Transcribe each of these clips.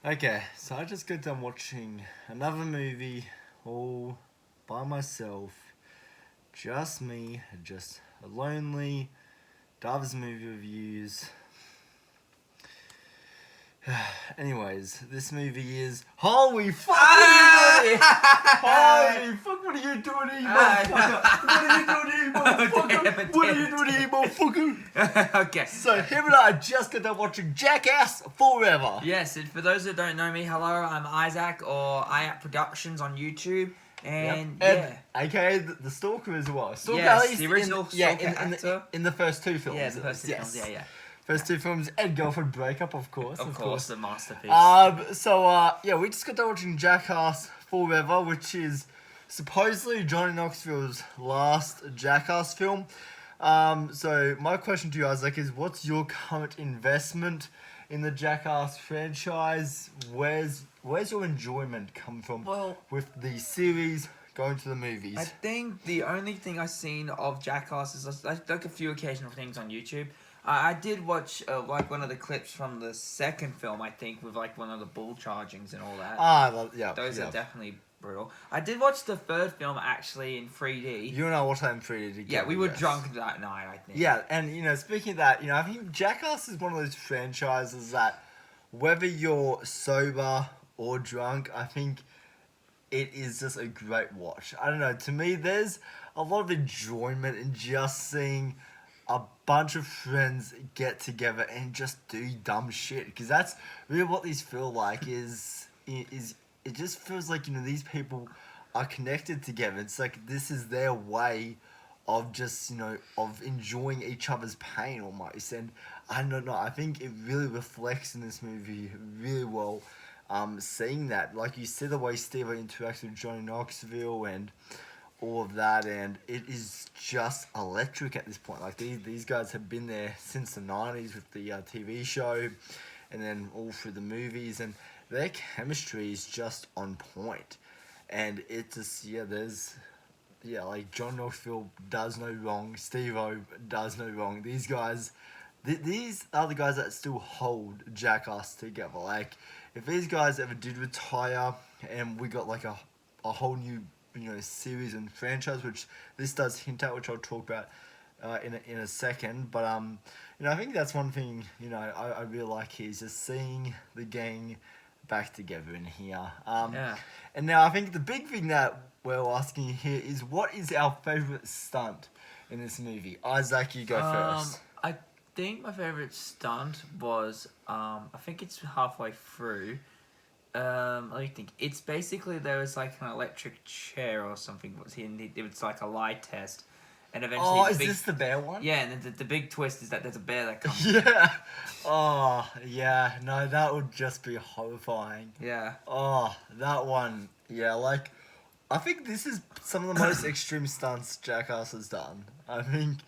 Okay, so I just got done watching another movie all by myself. Just me, just a lonely Travers movie reviews. Anyways, this movie is holy fuck! What are you doing here? Holy fuck! What are you doing here, motherfucker? What are you doing here, motherfucker? What are you doing here, motherfucker? Okay. So him and I just got done watching Jackass Forever. Yes, and for those that don't know me, hello, I'm Isaac or Isaac Productions on YouTube. And And aka the Stalker as well. Stalker, Yes, at least the original Stalker actor. in the first two films. Yeah, the first two yes. films, yeah. First two films and girlfriend breakup, of course. Of course, the masterpiece. Yeah, we just got done watching Jackass Forever, which is supposedly Johnny Knoxville's last Jackass film. So my question to you, Isaac, is what's your current investment in the Jackass franchise? Where's your enjoyment come from Well, with the series going to the movies? I think the only thing I've seen of Jackass is like a few occasional things on YouTube. I did watch like one of the clips from the second film, I think, with like one of the bull chargings and all that. Yeah. Those yeah. are definitely brutal. I did watch the third film actually in 3D. You and I watched that in 3D together. Yeah, we were yes. drunk that night, I think. Yeah, and speaking of that, I think Jackass is one of those franchises that whether you're sober or drunk, I think it is just a great watch. I don't know, to me there's a lot of enjoyment in just seeing a bunch of friends get together and just do dumb shit, because that's really what these feel like is it just feels like these people are connected together. It's like this is their way of just of enjoying each other's pain almost. And I don't know, I think it really reflects in this movie really well, seeing that, like you said, the way Steve interacts with Johnny Knoxville and all of that, and it is just electric at this point. Like these guys have been there since the 90s with the TV show, and then all through the movies, and their chemistry is just on point. And it just like John Knoxville does no wrong, Steve-O does no wrong. These guys, these are the guys that still hold Jackass together. Like if these guys ever did retire and we got like a whole new series and franchise, which this does hint at, which I'll talk about in a second. But I think that's one thing I really like here is just seeing the gang back together in here. Yeah. And now I think the big thing that we're asking you here is what is our favorite stunt in this movie? Isaac, you go first. I think my favorite stunt was I think it's halfway through. Let me think. It's basically there was like an electric chair or something. It was like a lie test, and eventually. Oh, is this the bear one? Yeah, and the big twist is that there's a bear that comes. Yeah. Oh, yeah. No, that would just be horrifying. Yeah. Oh, that one. Yeah, like I think this is some of the most extreme stunts Jackass has done. I think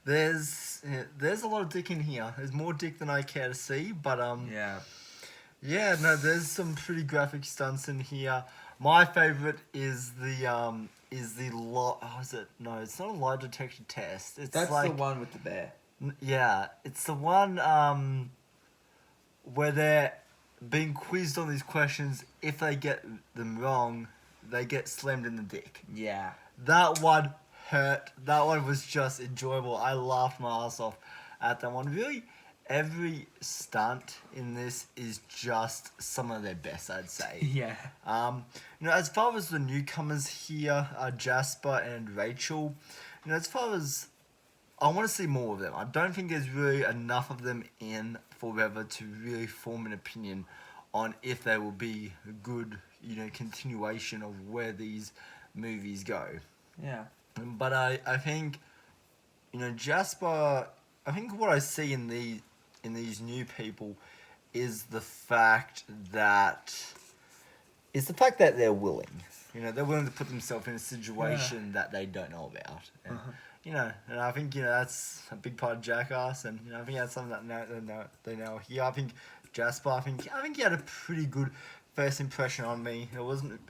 there's a lot of dick in here. There's more dick than I care to see, but Yeah. Yeah, no, there's some pretty graphic stunts in here. My favorite is the is it? No, it's not a lie detector test. It's That's like the one with the bear. Yeah, it's the one where they're being quizzed on these questions. If they get them wrong, they get slammed in the dick. Yeah. That one hurt. That one was just enjoyable. I laughed my ass off at that one. Really, every stunt in this is just some of their best, I'd say. Yeah. As far as the newcomers here, Jasper and Rachel, as far as I want to see more of them. I don't think there's really enough of them in Forever to really form an opinion on if they will be a good, continuation of where these movies go. Yeah. But I think, Jasper. I think what I see in these new people is the fact that they're willing. They're willing to put themselves in a situation that they don't know about. And, and I think that's a big part of Jackass, and I think that's something that they know here. I think Jasper. I think he had a pretty good first impression on me. It wasn't.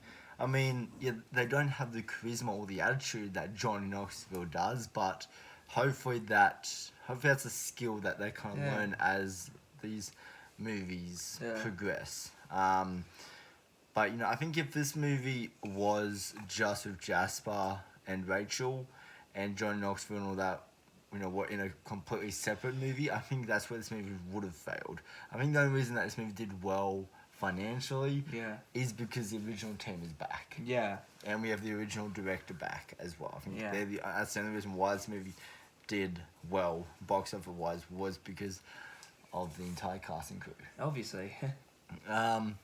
I mean, they don't have the charisma or the attitude that Johnny Knoxville does, but hopefully that's a skill that they kind of learn as these movies Yeah. progress. But I think if this movie was just with Jasper and Rachel and John Knoxville and all that, what in a completely separate movie, I think that's where this movie would have failed. I think the only reason that this movie did well financially Yeah. is because the original team is back. Yeah. And we have the original director back as well. I think Yeah. that's the only reason why this movie did well, box office wise, was because of the entire casting crew. Obviously. And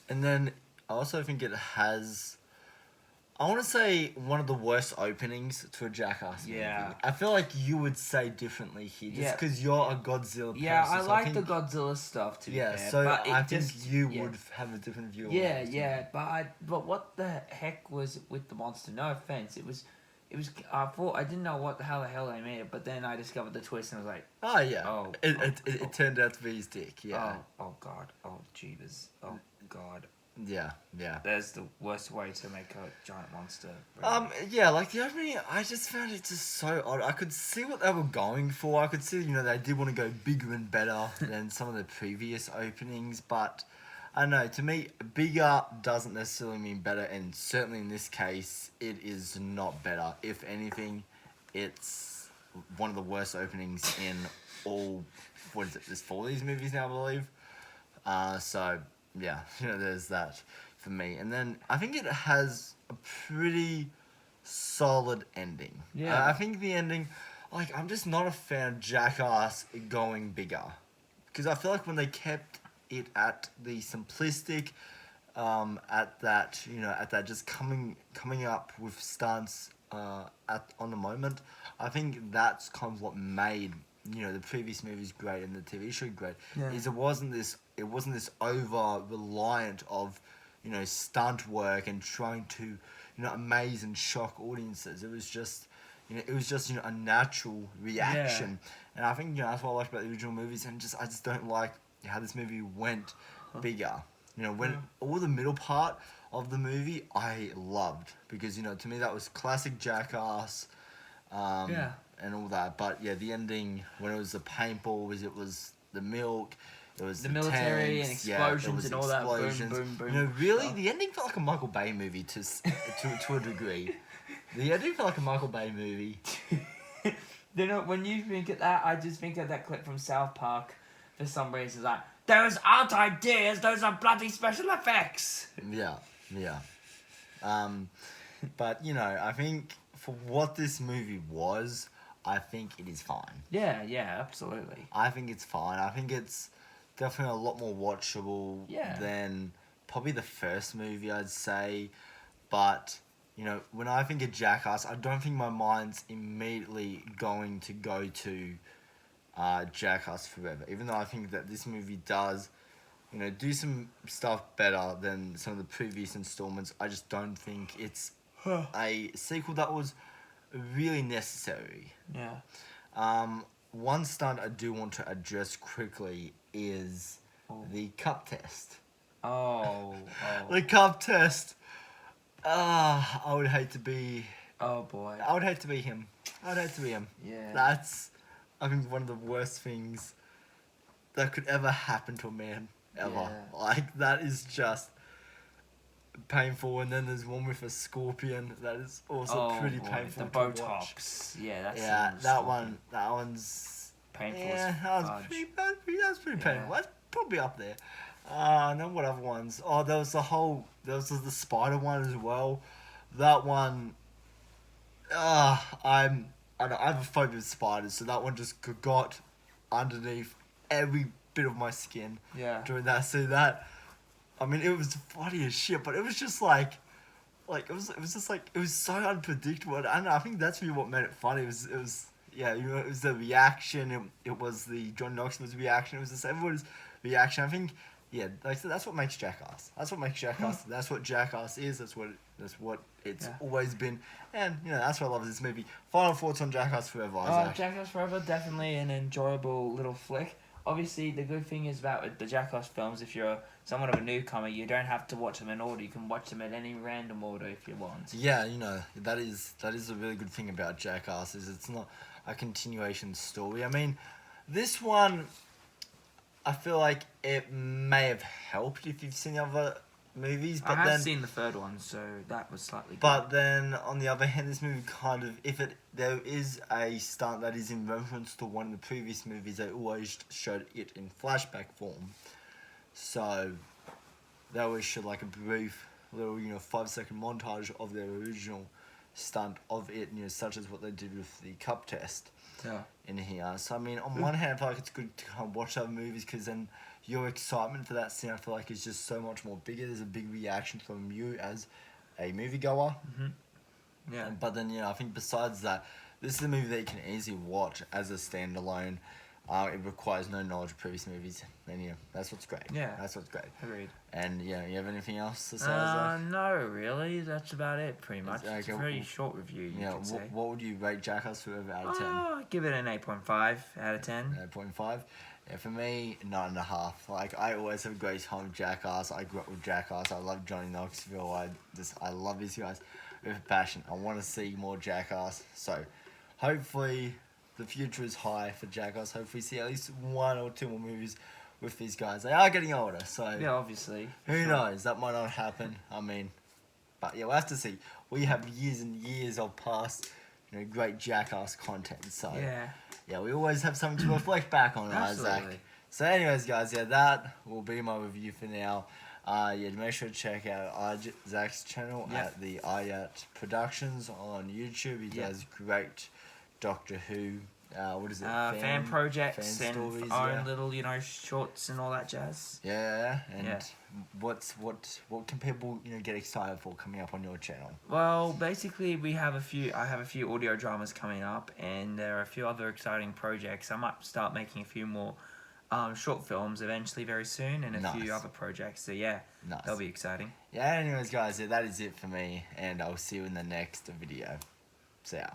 then I also think it has, I want to say, one of the worst openings to a Jackass movie. Yeah. I feel like you would say differently here, just Yeah. because you're a Godzilla person. Yeah, I so like the think- Godzilla stuff to be Yeah, fair. so but I it think just, you yeah. would have a different view. Yeah, on this yeah, movie. but what the heck was with the monster? No offense, it was. I thought I didn't know what the hell they made it, but then I discovered the twist and I was like, Oh yeah. Oh, It turned out to be his dick. Yeah. oh god, oh jeebus, oh god. Yeah. There's the worst way to make a giant monster. Yeah, like the opening, I just found it just so odd. I could see what they were going for. I could see, they did want to go bigger and better than some of the previous openings, but I don't know, to me, bigger doesn't necessarily mean better, and certainly in this case, it is not better. If anything, it's one of the worst openings in all, what is it, there's 4 of these movies now, I believe. So, yeah, there's that for me. And then I think it has a pretty solid ending. Yeah. I think the ending, I'm just not a fan of Jackass going bigger. Because I feel like when they kept it at the simplistic, at that just coming up with stunts on the moment, I think that's kind of what made the previous movies great and the TV show great. Yeah. Is it wasn't this over reliant of stunt work and trying to amaze and shock audiences. It was just a natural reaction. And I think that's what I like about the original movies, and I just don't like how this movie went bigger. When all the middle part of the movie I loved, because to me that was classic Jackass. And all that, but yeah, the ending when it was the paintballs, it was the milk, it was The military tanks, and explosions it and was all that, boom, explosions. boom, boom Really, stuff. the ending felt like a Michael Bay movie to a degree. The ending felt like a Michael Bay movie. When you think of that, I just think of that clip from South Park. For some reason, it's like, those aren't ideas, those are bloody special effects. Yeah. But I think for what this movie was, I think it is fine. Yeah, absolutely. I think it's fine. I think it's definitely a lot more watchable than probably the first movie, I'd say. But, when I think of Jackass, I don't think my mind's immediately going to go to Jackass Forever. Even though I think that this movie does, do some stuff better than some of the previous installments, I just don't think it's a sequel that was really necessary. Yeah. One stunt I do want to address quickly is the cup test. Oh. The cup test. I would hate to be. Oh boy. I would hate to be him. Yeah. That's, I think, one of the worst things that could ever happen to a man ever. Yeah. That is just painful. And then there's one with a scorpion that is also pretty painful The to watch. Botox. Yeah, That one's painful. Yeah, as that fudge. was pretty Yeah. painful. That's probably up there. And then what other ones? Oh, there was the spider one as well. That one, I have a phobia of spiders, so that one just got underneath every bit of my skin Yeah. during that. So that, it was funny as shit, but it was just it was so unpredictable. And I don't know, I think that's really what made it funny. It was the reaction. It was the John Knoxville's reaction. It was just everybody's reaction. I think, that's what makes Jackass. That's what makes Jackass. That's what Jackass is. That's what it's always been. And that's what I love this movie. Final thoughts on Jackass Forever, Isaac? Jackass Forever, definitely an enjoyable little flick. Obviously, the good thing is about the Jackass films, if you're somewhat of a newcomer, you don't have to watch them in order. You can watch them in any random order if you want. Yeah, that is a really good thing about Jackass, is it's not a continuation story. This one, I feel like it may have helped if you've seen the other movies, but I have then seen the third one, so that was slightly. but then on the other hand, this movie kind of, if it there is a stunt that is in reference to one of the previous movies, they always showed it in flashback form. So they always showed like a brief little 5-second montage of their original stunt of it, such as what they did with the cup test. Yeah. In here. So I mean, on one hand, I feel like it's good to kind of watch other movies because then your excitement for that scene, I feel like, is just so much more bigger. There's a big reaction from you as a moviegoer. Yeah. But then I think besides that, this is a movie that you can easily watch as a standalone. It requires no knowledge of previous movies, and that's what's great. Yeah. That's what's great. Agreed. And you have anything else to say? Zach? No, really. That's about it, pretty much. Okay, It's a very short review, you could say. What would you rate Jackass for out of 10? I'd give it an 8.5 out of 10. 8.5. Yeah, for me, 9.5. Like, I always have a great time with Jackass. I grew up with Jackass. I love Johnny Knoxville. I love these guys with a passion. I want to see more Jackass. So, hopefully, the future is high for Jackass. Hopefully, we see at least 1 or 2 more movies with these guys. They are getting older, so Yeah, obviously. who knows? That might not happen. I mean, but yeah, we'll have to see. We have years and years of past, great Jackass content. So yeah, we always have something to reflect back on, Isaac. Absolutely. So anyways, guys, that will be my review for now. Make sure to check out Zach's channel at the Ayat Productions on YouTube. He does great Doctor Who. What is it? Fan projects fan and stories, own little, shorts and all that jazz. Yeah, and what can people get excited for coming up on your channel? Well, basically, I have a few audio dramas coming up, and there are a few other exciting projects. I might start making a few more short films eventually very soon, and a few other projects. So yeah, that'll be exciting. Yeah. Anyways, guys, that is it for me, and I'll see you in the next video. See ya.